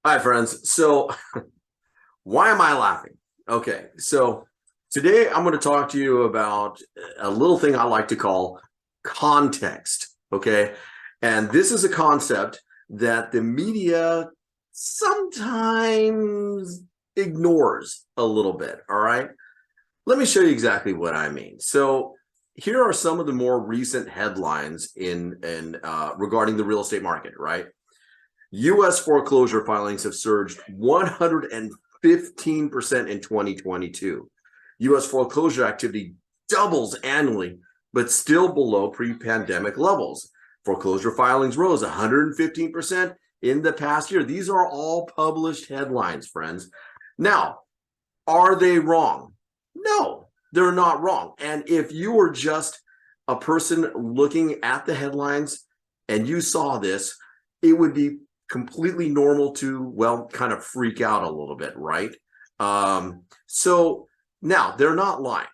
Hi, friends. So, why am I laughing? Okay, so today I'm going to talk to you about a little thing I like to call context. Okay, and this is a concept that the media sometimes ignores a little bit. All right, let me show you exactly what I mean. So, here are some of the more recent headlines in regarding the real estate market. Right. U.S. foreclosure filings have surged 115% in 2022. U.S. foreclosure activity doubles annually, but still below pre-pandemic levels. Foreclosure filings rose 115% in the past year. These are all published headlines, friends. Now, are they wrong? No, they're not wrong. And if you were just a person looking at the headlines and you saw this, it would be completely normal to, well, kind of freak out a little bit, right? So now they're not lying,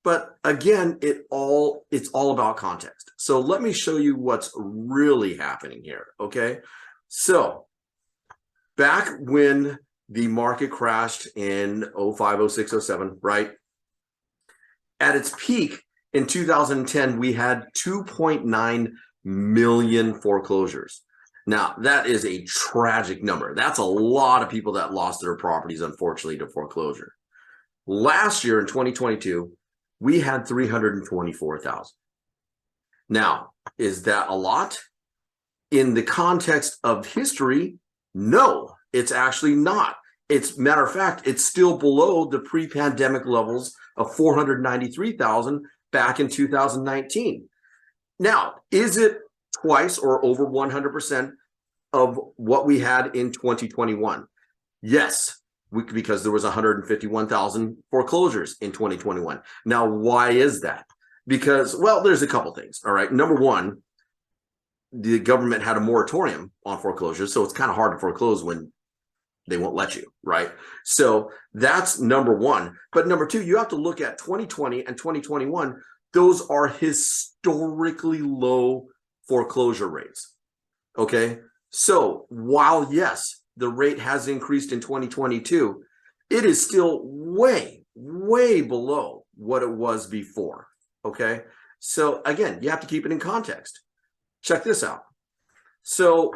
but again, it's all about context. So let me show you what's really happening here. Okay, so back when the market crashed in 05, 06, 07, right? At its peak in 2010, we had 2.9 million foreclosures. Now, that is a tragic number. That's a lot of people that lost their properties, unfortunately, to foreclosure. Last year in 2022, we had 324,000. Now, is that a lot? In the context of history, no, it's actually not. It's matter of fact, it's still below the pre-pandemic levels of 493,000 back in 2019. Now, is it twice or over 100% of what we had in 2021? Yes, because there was 151,000 foreclosures in 2021. Now, why is that? Because, well, there's a couple things. All right. Number one, the government had a moratorium on foreclosures, so it's kind of hard to foreclose when they won't let you, right? So that's number one. But number two, you have to look at 2020 and 2021. Those are historically low foreclosure rates. Okay. So while, yes, the rate has increased in 2022, it is still way, way below what it was before. Okay. So again, you have to keep it in context. Check this out. So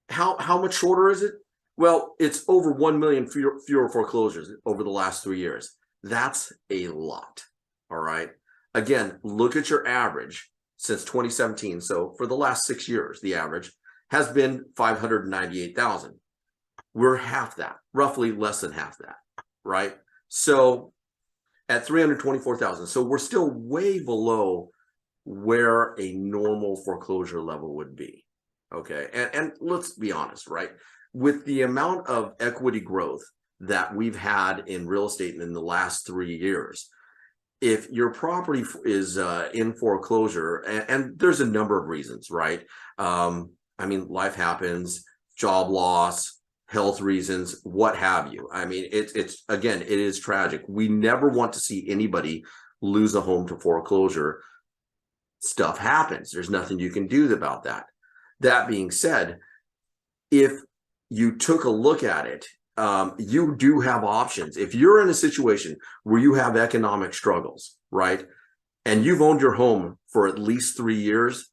how much shorter is it? Well, it's over 1 million fewer foreclosures over the last 3 years. That's a lot. All right. Again, look at your average since 2017. So for the last 6 years, the average has been 598,000. We're half that, roughly less than half that, right? So at 324,000. So we're still way below where a normal foreclosure level would be. Okay. And let's be honest, right? With the amount of equity growth that we've had in real estate in the last 3 years, if your property is in foreclosure, and there's a number of reasons, right? I mean, life happens, job loss, health reasons, what have you. I mean, it's again, it is tragic. We never want to see anybody lose a home to foreclosure. Stuff happens. There's nothing you can do about that. That being said, if you took a look at it, you do have options. If you're in a situation where you have economic struggles, right, and you've owned your home for at least 3 years,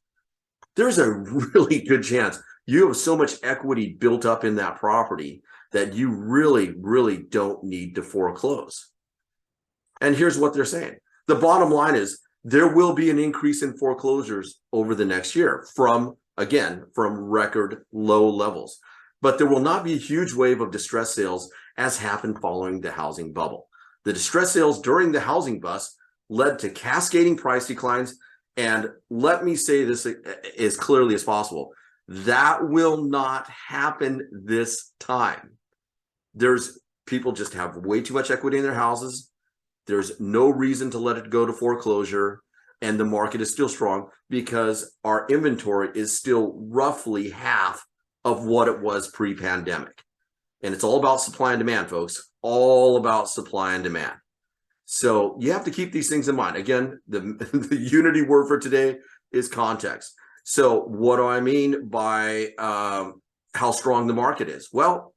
there's a really good chance you have so much equity built up in that property that you really, really don't need to foreclose. And here's what they're saying. The bottom line is there will be an increase in foreclosures over the next year from record low levels. But there will not be a huge wave of distress sales as happened following the housing bubble. The distress sales during the housing bust led to cascading price declines. And let me say this as clearly as possible. That will not happen this time. People just have way too much equity in their houses. There's no reason to let it go to foreclosure. And the market is still strong because our inventory is still roughly half of what it was pre-pandemic. And it's all about supply and demand, folks. All about supply and demand. So you have to keep these things in mind. Again, the unity word for today is context. So what do I mean by how strong the market is? Well,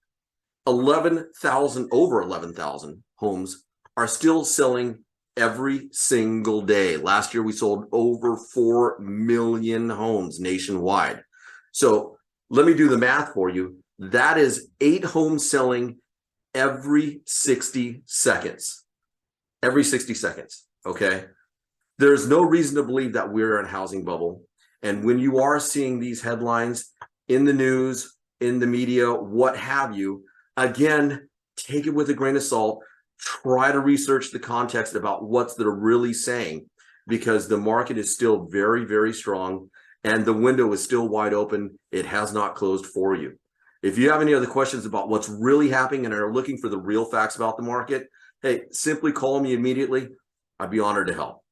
over 11,000 homes are still selling every single day. Last year, we sold over 4 million homes nationwide. So let me do the math for you. That is 8 homes selling every 60 seconds. Every 60 seconds. Okay. There's no reason to believe that we're in a housing bubble. And when you are seeing these headlines in the news, in the media, what have you, again, take it with a grain of salt. Try to research the context about what they're really saying, because the market is still very, very strong and the window is still wide open. It has not closed for you. If you have any other questions about what's really happening and are looking for the real facts about the market, hey, simply call me immediately. I'd be honored to help.